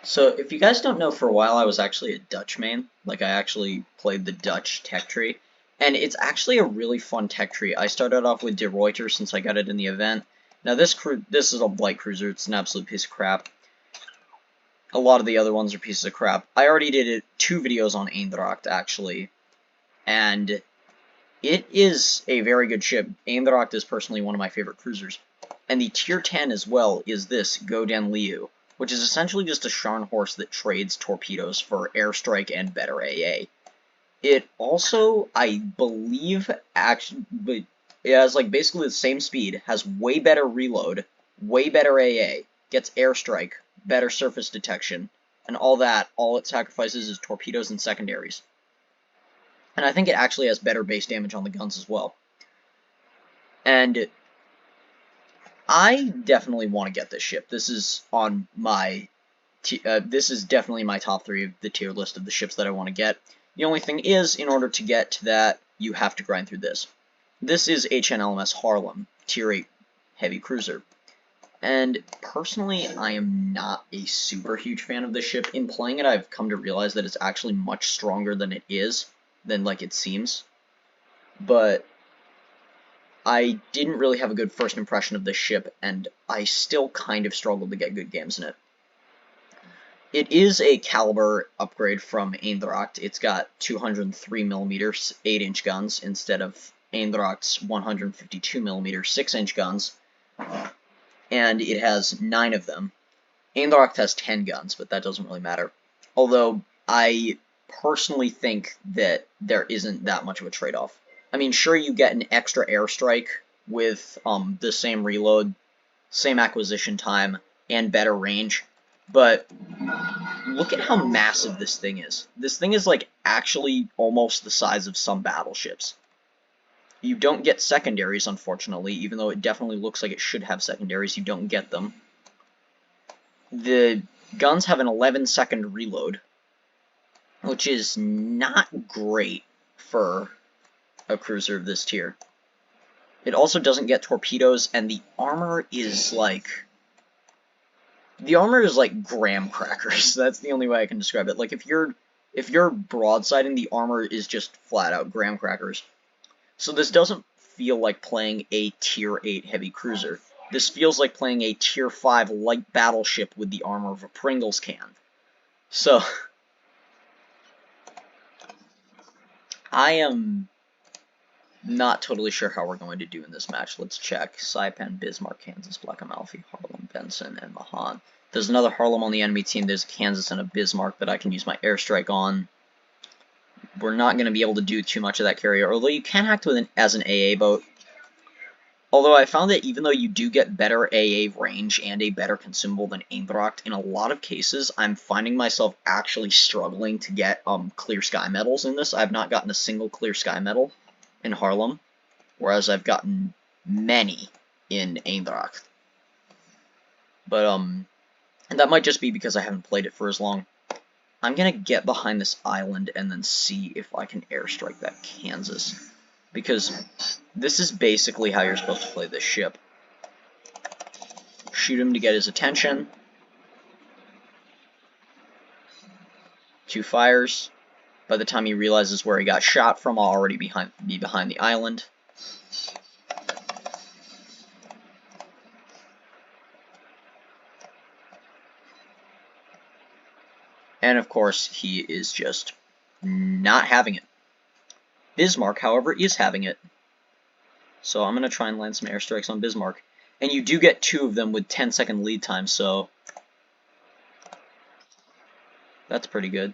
So, if you guys don't know, for a while I was actually a Dutch main. Like, I actually played the Dutch tech tree. And it's actually a really fun tech tree. I started off with De Ruyter since I got it in the event. Now, this is a light cruiser. It's an absolute piece of crap. A lot of the other ones are pieces of crap. I already did 2 videos on Eendracht, actually. And it is a very good ship. Eendracht is personally one of my favorite cruisers. And the tier 10 as well is this Go Den Liu, which is essentially just a Scharnhorst that trades torpedoes for airstrike and better AA. It also, I believe, actually, it has like basically the same speed, has way better reload, way better AA, gets airstrike, better surface detection, and all that. All it sacrifices is torpedoes and secondaries. And I think it actually has better base damage on the guns as well. And I definitely want to get this ship. This is on my this is definitely my top 3 of the tier list of the ships that I want to get. The only thing is, in order to get to that, you have to grind through this. This is HNLMS Haarlem, tier 8 heavy cruiser. And personally, I am not a super huge fan of this ship. In playing it, I've come to realize that it's actually much stronger than it is, than like it seems. But I didn't really have a good first impression of this ship, and I still kind of struggled to get good games in it. It is a caliber upgrade from Eendracht. It's got 203mm 8-inch guns instead of Eendracht's 152mm 6-inch guns, and it has 9 of them. Eendracht has 10 guns, but that doesn't really matter. Although, I personally think that there isn't that much of a trade-off. I mean, sure, you get an extra airstrike with the same reload, same acquisition time, and better range, but look at how massive this thing is. This thing is like actually almost the size of some battleships. You don't get secondaries, unfortunately, even though it definitely looks like it should have secondaries, you don't get them. The guns have an 11-second reload, which is not great for a cruiser of this tier. It also doesn't get torpedoes, and the armor is like... The armor is like graham crackers. That's the only way I can describe it. Like, if you're broadsiding, the armor is just flat out graham crackers. So this doesn't feel like playing a tier 8 heavy cruiser. This feels like playing a tier 5 light battleship with the armor of a Pringles can. So I am not totally sure how we're going to do in this match. Let's check. Saipan, Bismarck, Kansas, Black Amalfi, Haarlem, Benson, and Mahan. There's another Haarlem on the enemy team. There's a Kansas and a Bismarck that I can use my airstrike on. We're not going to be able to do too much of that carrier, although you can act with as an AA boat. Although I found that even though you do get better AA range and a better consumable than Eendracht, in a lot of cases, I'm finding myself actually struggling to get clear sky medals in this. I've not gotten a single clear sky medal in Haarlem, whereas I've gotten many in Eendracht. But, and that might just be because I haven't played it for as long. I'm gonna get behind this island and then see if I can airstrike that Kansas, because this is basically how you're supposed to play this ship. Shoot him to get his attention. 2 fires. By the time he realizes where he got shot from, I'll already be behind the island. And of course, he is just not having it. Bismarck, however, is having it. So I'm going to try and land some airstrikes on Bismarck. And you do get 2 of them with 10-second lead time, so that's pretty good.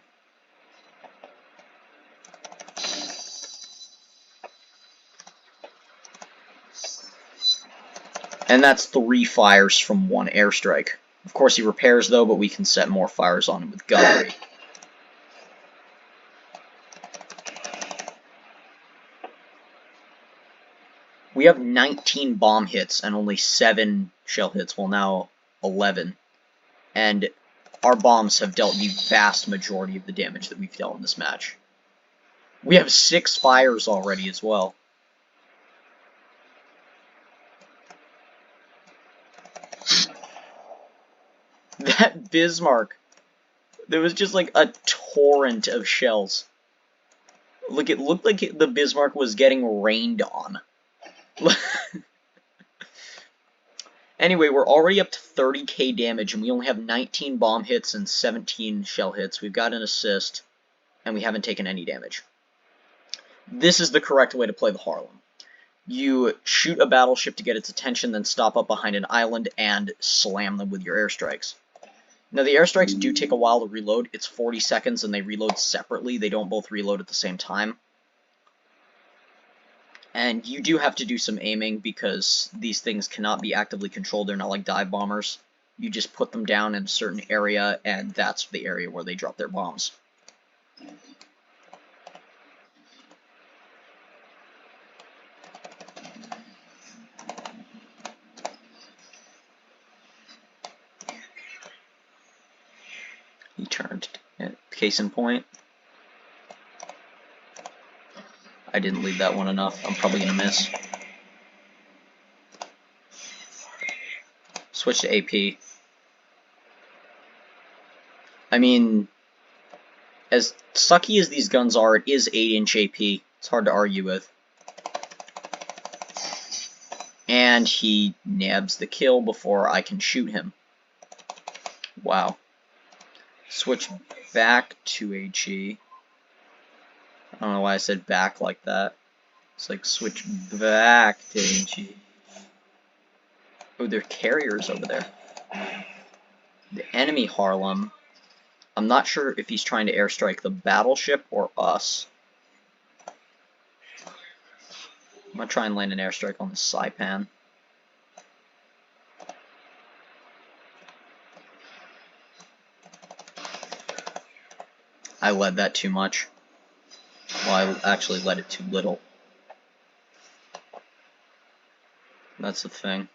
And that's 3 fires from 1 airstrike. Of course, he repairs, though, but we can set more fires on him with gunnery. We have 19 bomb hits and only 7 shell hits, well now 11. And our bombs have dealt the vast majority of the damage that we've dealt in this match. We have 6 fires already as well. That Bismarck There was just like a torrent of shells. Look, it looked like the Bismarck was getting rained on. Anyway, we're already up to 30k damage, and we only have 19 bomb hits and 17 shell hits. We've got an assist, and we haven't taken any damage. This is the correct way to play the Haarlem. You shoot a battleship to get its attention, then stop up behind an island and slam them with your airstrikes. Now, the airstrikes do take a while to reload. It's 40 seconds, and they reload separately. They don't both reload at the same time. And you do have to do some aiming, because these things cannot be actively controlled. They're not like dive bombers. You just put them down in a certain area, and that's the area where they drop their bombs. He turned. Case in point. I didn't lead that one enough. I'm probably going to miss. Switch to AP. I mean, as sucky as these guns are, it is 8-inch AP. It's hard to argue with. And he nabs the kill before I can shoot him. Wow. Switch back to HE. I don't know why I said back like that. It's like switch back to HE. Oh, there are carriers over there. The enemy Haarlem. I'm not sure if he's trying to airstrike the battleship or us. I'm gonna try and land an airstrike on the Saipan. I led that too much. Well, I actually led it too little. That's the thing.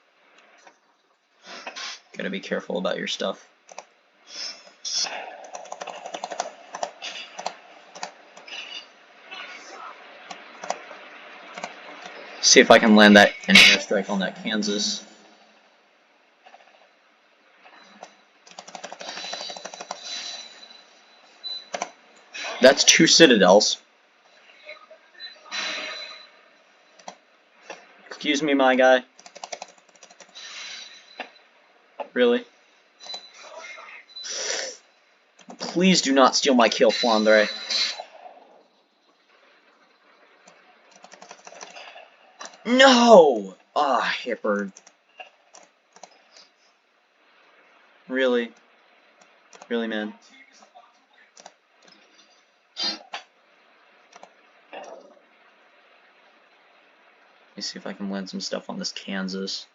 Gotta be careful about your stuff. See if I can land an airstrike on that Kansas. That's 2 citadels. Excuse me, my guy. Really? Please do not steal my kill, Flandre. No! Ah, Hipper. Really? Really, man? Let me see if I can land some stuff on this Kansas.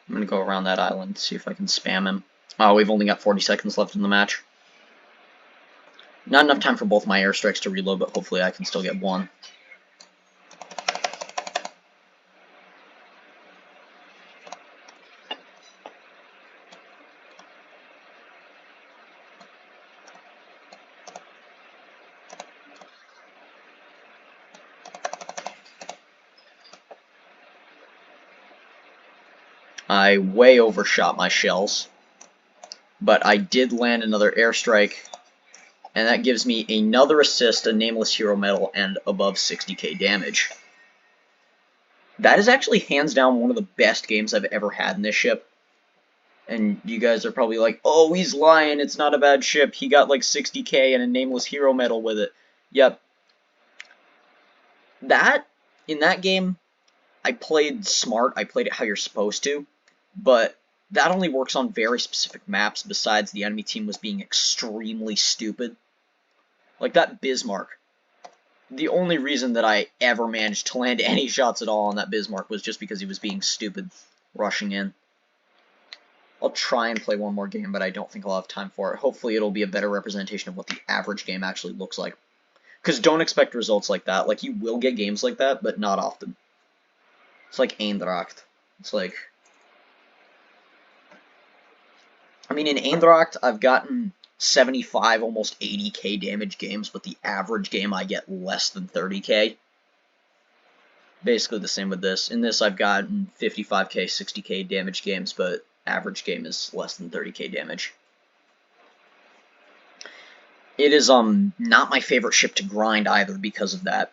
I'm gonna go around that island, see if I can spam him. Oh, we've only got 40 seconds left in the match. Not enough time for both my airstrikes to reload, but hopefully I can still get one. I way overshot my shells, but I did land another airstrike, and that gives me another assist, a nameless hero medal, and above 60k damage. That is actually hands down one of the best games I've ever had in this ship. And you guys are probably like, oh, he's lying, it's not a bad ship, he got like 60k and a nameless hero medal with it. Yep. In that game, I played smart, I played it how you're supposed to. But that only works on very specific maps, besides the enemy team was being extremely stupid. Like that Bismarck. The only reason that I ever managed to land any shots at all on that Bismarck was just because he was being stupid, rushing in. I'll try and play one more game, but I don't think I'll have time for it. Hopefully it'll be a better representation of what the average game actually looks like. Because don't expect results like that. Like, you will get games like that, but not often. It's like Eindracht. It's like... I mean, in Eindracht, I've gotten 75, almost 80k damage games, but the average game I get less than 30k. Basically the same with this. In this I've gotten 55k, 60k damage games, but average game is less than 30k damage. It is not my favorite ship to grind either because of that.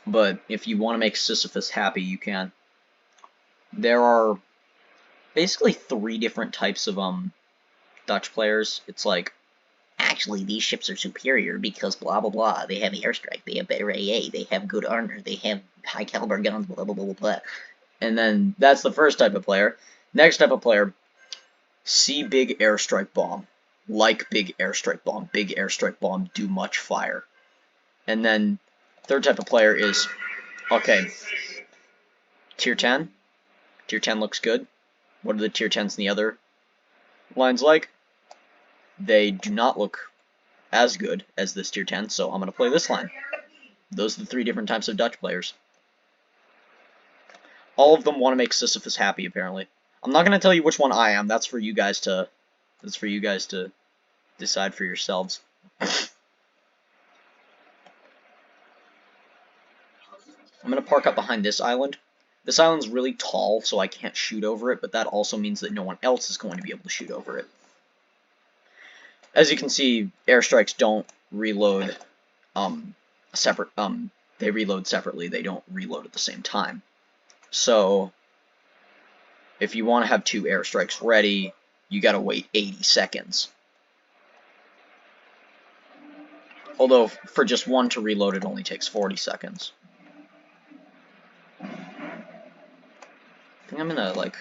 But if you want to make Sisyphus happy, you can. There are basically 3 different types of Dutch players. It's like, actually these ships are superior because blah blah blah. They have airstrike, they have better AA, they have good armor, they have high caliber guns, blah blah blah blah blah. And then that's the first type of player. Next type of player, see big airstrike bomb. Like big airstrike bomb, do much fire. And then third type of player is, okay, tier 10. Tier 10 looks good. What are the tier 10s in the other lines like? They do not look as good as this tier 10, so I'm going to play this line. Those are the 3 different types of Dutch players. All of them want to make Sisyphus happy, apparently. I'm not going to tell you which one I am. That's for you guys to decide for yourselves. I'm going to park up behind this island. This island's really tall, so I can't shoot over it, but that also means that no one else is going to be able to shoot over it. As you can see, airstrikes don't reload they reload separately. They don't reload at the same time. So if you want to have 2 airstrikes ready, you gotta wait 80 seconds. Although for just one to reload, it only takes 40 seconds. I think I'm gonna like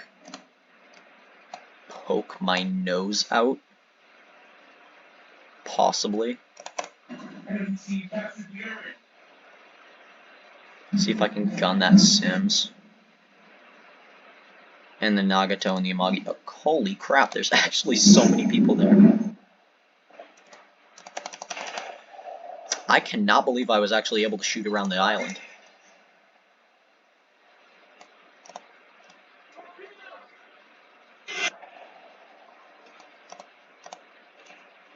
poke my nose out. Possibly. See if I can gun that Sims. And the Nagato and the Amagi. Oh, holy crap, there's actually so many people there. I cannot believe I was actually able to shoot around the island.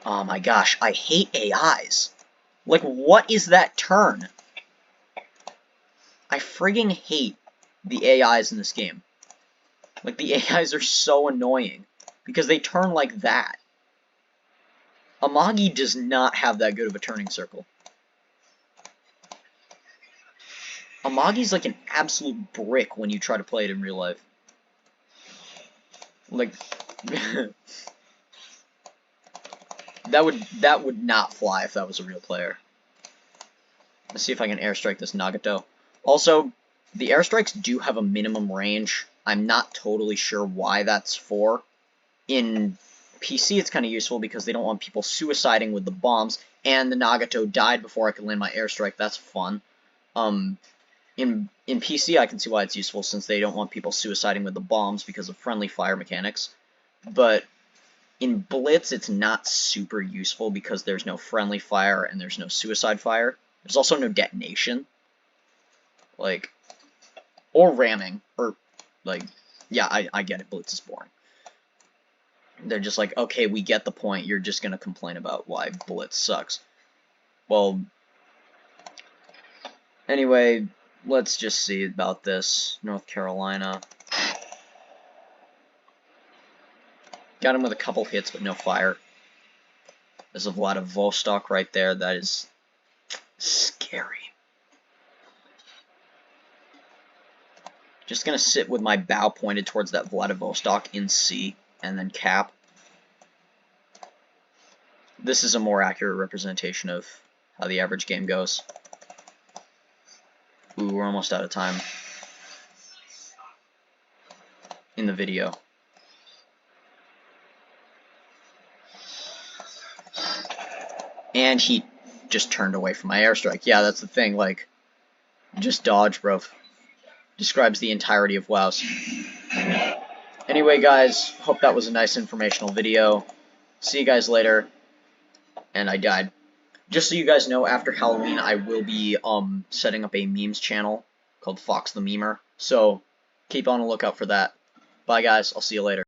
Oh my gosh, I hate AIs. Like, what is that turn? I friggin' hate the AIs in this game. Like, the AIs are so annoying because they turn like that. Amagi does not have that good of a turning circle. Amagi's like an absolute brick when you try to play it in real life. Like, that would not fly if that was a real player. Let's see if I can airstrike this Nagato. Also, the airstrikes do have a minimum range. I'm not totally sure why that's for. In PC, it's kind of useful because they don't want people suiciding with the bombs, and the Nagato died before I could land my airstrike. That's fun. In PC, I can see why it's useful since they don't want people suiciding with the bombs because of friendly fire mechanics. But in Blitz, it's not super useful because there's no friendly fire and there's no suicide fire. There's also no detonation. Like, or ramming, or, like, yeah, I get it, Blitz is boring. They're just like, okay, we get the point, you're just gonna complain about why Blitz sucks. Well, anyway, let's just see about this. North Carolina. Got him with a couple hits, but no fire. There's a Vladivostok right there, that is scary. Just gonna sit with my bow pointed towards that Vladivostok in C, and then cap. This is a more accurate representation of how the average game goes. Ooh, we're almost out of time in the video. And he just turned away from my airstrike. Yeah, that's the thing, like, just dodge, bro. Describes the entirety of WoWs. Anyway, guys, hope that was a nice informational video. See you guys later. And I died. Just so you guys know, after Halloween, I will be setting up a memes channel called Fox the Memer. So keep on a lookout for that. Bye, guys. I'll see you later.